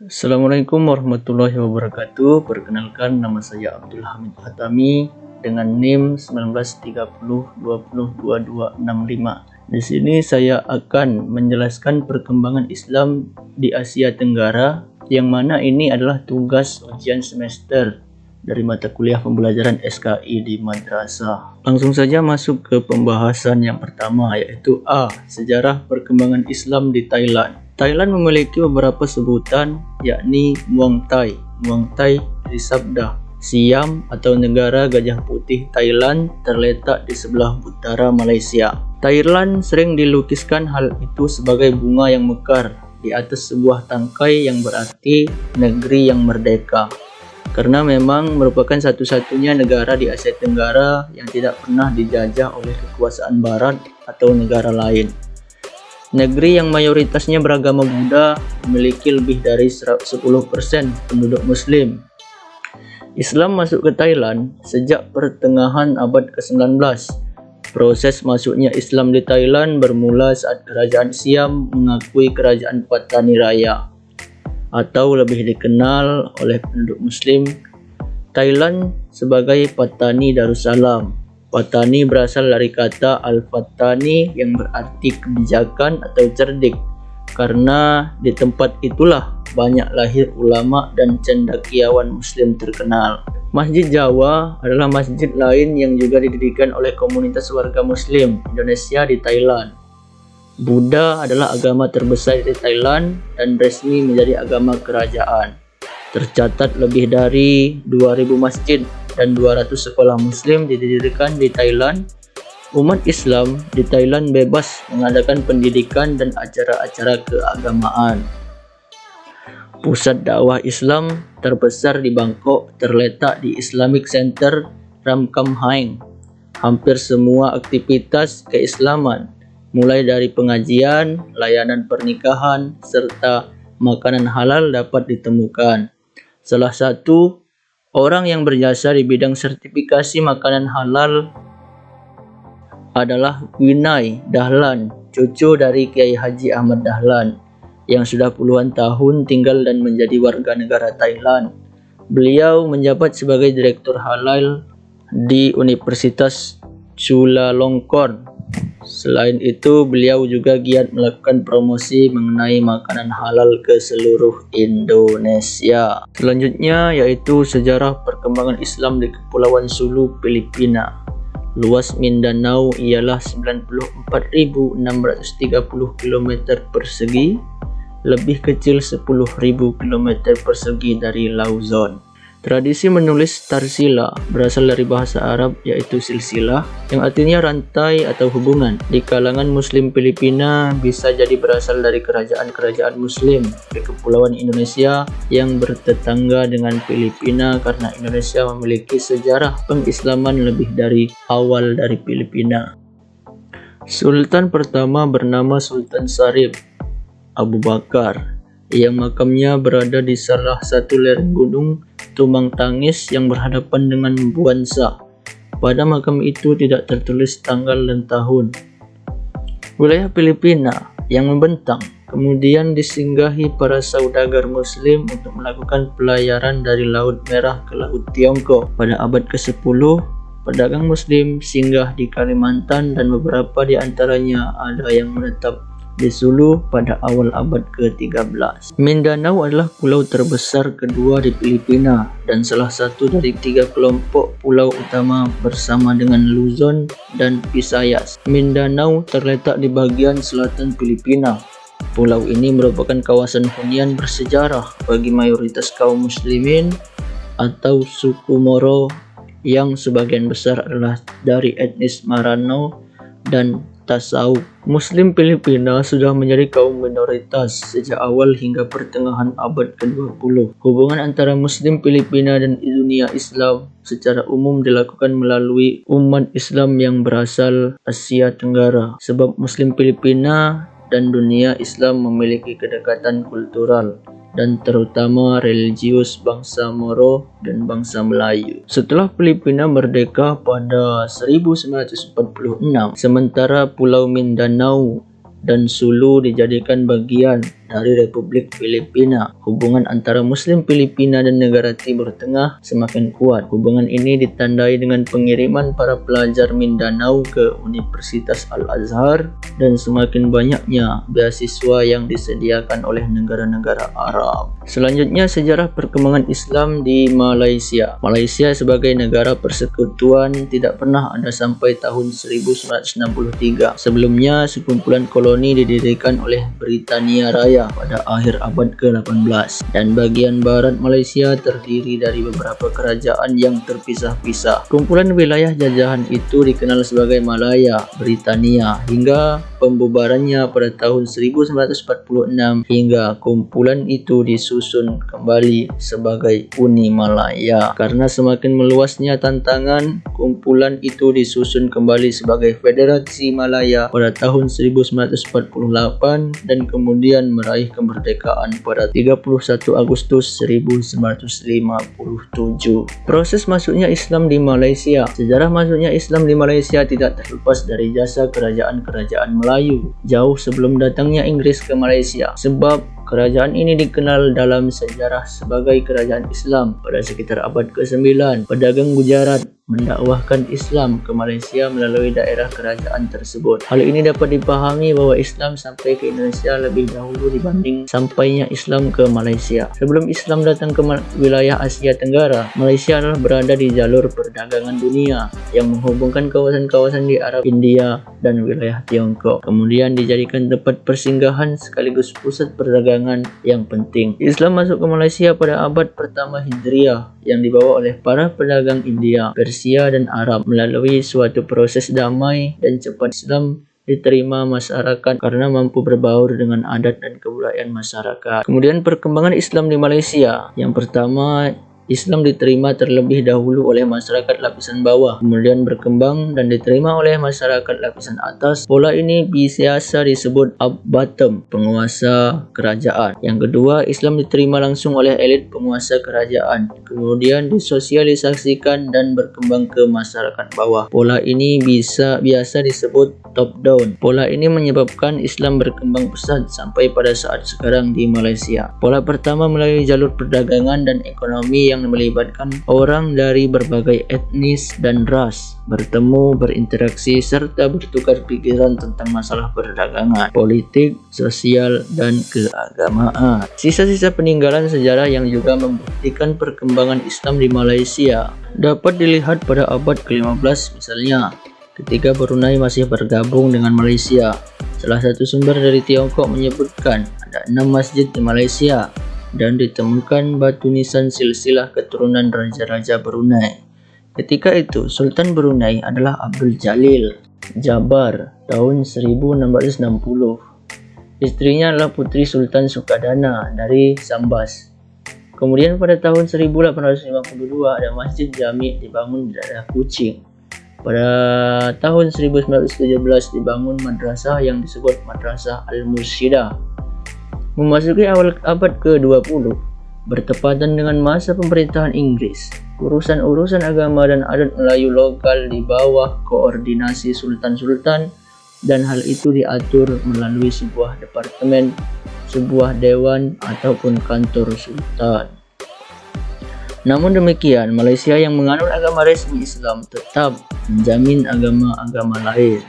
Assalamualaikum warahmatullahi wabarakatuh. Perkenalkan, nama saya Abdul Hamid Hatami dengan NIM 1930202265. Di sini saya akan menjelaskan perkembangan Islam di Asia Tenggara, yang mana ini adalah tugas ujian semester dari mata kuliah pembelajaran SKI di madrasah. Langsung saja masuk ke pembahasan yang pertama, yaitu A. Sejarah perkembangan Islam di Thailand. Thailand memiliki beberapa sebutan, yakni Muang Thai. Muang Thai disabda Siam atau negara gajah putih Thailand terletak di sebelah utara Malaysia. Thailand sering dilukiskan hal itu sebagai bunga yang mekar di atas sebuah tangkai yang berarti negeri yang merdeka. Karena memang merupakan satu-satunya negara di Asia Tenggara yang tidak pernah dijajah oleh kekuasaan barat atau negara lain. Negeri yang mayoritasnya beragama Buddha memiliki lebih dari 10% penduduk Muslim. Islam masuk ke Thailand sejak pertengahan abad ke-19. Proses masuknya Islam di Thailand bermula saat Kerajaan Siam mengakui Kerajaan Patani Raya, atau lebih dikenal oleh penduduk Muslim Thailand sebagai Patani Darussalam. Patani berasal dari kata Al-Fattani yang berarti kebijakan atau cerdik, karena di tempat itulah banyak lahir ulama dan cendekiawan Muslim terkenal. Masjid Jawa adalah masjid lain yang juga didirikan oleh komunitas warga Muslim Indonesia di Thailand. Buddha adalah agama terbesar di Thailand dan resmi menjadi agama kerajaan. Tercatat lebih dari 2.000 masjid dan 200 sekolah Muslim didirikan di Thailand. Umat Islam di Thailand bebas mengadakan pendidikan dan acara-acara keagamaan. Pusat dakwah Islam terbesar di Bangkok terletak di Islamic Center Ram Kam Haeng. Hampir semua aktivitas keislaman, mulai dari pengajian, layanan pernikahan, serta makanan halal dapat ditemukan. Salah satu orang yang berjasa di bidang sertifikasi makanan halal adalah Winai Dahlan, cucu dari Kiai Haji Ahmad Dahlan, yang sudah puluhan tahun tinggal dan menjadi warga negara Thailand. Beliau menjabat sebagai Direktur Halal di Universitas Chulalongkorn. Selain itu, beliau juga giat melakukan promosi mengenai makanan halal ke seluruh Indonesia. Selanjutnya yaitu sejarah perkembangan Islam di Kepulauan Sulu, Filipina. Luas Mindanao ialah 94.630 km persegi, lebih kecil 10.000 km persegi dari Luzon. Tradisi menulis tarsila berasal dari bahasa Arab, yaitu silsilah, yang artinya rantai atau hubungan. Di kalangan Muslim Filipina bisa jadi berasal dari kerajaan-kerajaan Muslim di Kepulauan Indonesia yang bertetangga dengan Filipina, karena Indonesia memiliki sejarah pengislaman lebih dari awal dari Filipina. Sultan pertama bernama Sultan Syarif Abu Bakar, yang makamnya berada di salah satu lereng gunung Tumang Tangis yang berhadapan dengan Buansa. Pada makam itu tidak tertulis tanggal dan tahun. Wilayah Filipina yang membentang kemudian disinggahi para saudagar Muslim untuk melakukan pelayaran dari Laut Merah ke Laut Tiongkok. Pada abad ke-10, pedagang Muslim singgah di Kalimantan dan beberapa di antaranya ada yang menetap di Sulu pada awal abad ke-13. Mindanao adalah pulau terbesar kedua di Filipina dan salah satu dari 3 kelompok pulau utama bersama dengan Luzon dan Visayas. Mindanao terletak di bagian selatan Filipina. Pulau ini merupakan kawasan hunian bersejarah bagi mayoritas kaum muslimin atau suku Moro, yang sebagian besar adalah dari etnis Maranao dan Tasawuf. Muslim Filipina sudah menjadi kaum minoritas sejak awal hingga pertengahan abad ke-20. Hubungan antara Muslim Filipina dan dunia Islam secara umum dilakukan melalui umat Islam yang berasal Asia Tenggara, sebab Muslim Filipina dan dunia Islam memiliki kedekatan kultural dan terutama religius bangsa Moro dan bangsa Melayu. Setelah Filipina merdeka pada 1946, sementara Pulau Mindanao dan Sulu dijadikan bagian dari Republik Filipina. Hubungan antara Muslim Filipina dan negara Timur Tengah semakin kuat. Hubungan ini ditandai dengan pengiriman para pelajar Mindanao ke Universitas Al-Azhar dan semakin banyaknya beasiswa yang disediakan oleh negara-negara Arab. Selanjutnya, sejarah perkembangan Islam di Malaysia. Malaysia sebagai negara persekutuan tidak pernah ada sampai tahun 1963. Sebelumnya, sekumpulan koloni didirikan oleh Britania Raya pada akhir abad ke-18 dan bagian barat Malaysia terdiri dari beberapa kerajaan yang terpisah-pisah. Kumpulan wilayah jajahan itu dikenal sebagai Malaya Britania hingga pembubarannya pada tahun 1946 hingga kumpulan itu disusun kembali sebagai Uni Malaya. Karena semakin meluasnya tantangan, kumpulan itu disusun kembali sebagai Federasi Malaya pada tahun 1948 dan kemudian meraih kemerdekaan pada 31 Agustus 1957. Proses masuknya Islam di Malaysia. Sejarah masuknya Islam di Malaysia tidak terlepas dari jasa kerajaan-kerajaan Melayu jauh sebelum datangnya Inggris ke Malaysia, sebab kerajaan ini dikenal dalam sejarah sebagai kerajaan Islam. Pada sekitar abad ke-9, pedagang Gujarat mendakwahkan Islam ke Malaysia melalui daerah kerajaan tersebut. Hal ini dapat dipahami bahwa Islam sampai ke Indonesia lebih dahulu dibanding sampainya Islam ke Malaysia. Sebelum Islam datang ke wilayah Asia Tenggara, Malaysia adalah berada di jalur perdagangan dunia yang menghubungkan kawasan-kawasan di Arab, India, dan wilayah Tiongkok. Kemudian dijadikan tempat persinggahan sekaligus pusat perdagangan yang penting. Islam masuk ke Malaysia pada abad pertama Hijriah yang dibawa oleh para pedagang India, Persia, dan Arab. Melalui suatu proses damai dan cepat, Islam diterima masyarakat karena mampu berbaur dengan adat dan kebudayaan masyarakat. Kemudian perkembangan Islam di Malaysia. Yang pertama, Islam diterima terlebih dahulu oleh masyarakat lapisan bawah, kemudian berkembang dan diterima oleh masyarakat lapisan atas. Pola ini biasa disebut up-bottom, penguasa kerajaan. Yang kedua, Islam diterima langsung oleh elit penguasa kerajaan, kemudian disosialisasikan dan berkembang ke masyarakat bawah. Pola ini biasa disebut top-down. Pola ini menyebabkan Islam berkembang pesat sampai pada saat sekarang di Malaysia. Pola pertama melalui jalur perdagangan dan ekonomi yang melibatkan orang dari berbagai etnis dan ras bertemu, berinteraksi, serta bertukar pikiran tentang masalah perdagangan, politik, sosial, dan keagamaan. Sisa-sisa peninggalan sejarah yang juga membuktikan perkembangan Islam di Malaysia dapat dilihat pada abad ke-15 misalnya, ketika Brunei masih bergabung dengan Malaysia. Salah satu sumber dari Tiongkok menyebutkan ada 6 masjid di Malaysia dan ditemukan batu nisan silsilah keturunan Raja-Raja Brunei. Ketika itu, Sultan Brunei adalah Abdul Jalil Jabar tahun 1660. Istrinya adalah Putri Sultan Sukadana dari Sambas. Kemudian pada tahun 1852 ada Masjid Jami dibangun di daerah Kuching. Pada tahun 1917 dibangun madrasah yang disebut Madrasah Al-Mursyidah. Memasuki awal abad ke-20, bertepatan dengan masa pemerintahan Inggris, urusan-urusan agama dan adat Melayu lokal di bawah koordinasi sultan-sultan, dan hal itu diatur melalui sebuah departemen, sebuah dewan, ataupun kantor sultan. Namun demikian, Malaysia yang menganut agama resmi Islam tetap menjamin agama-agama lain.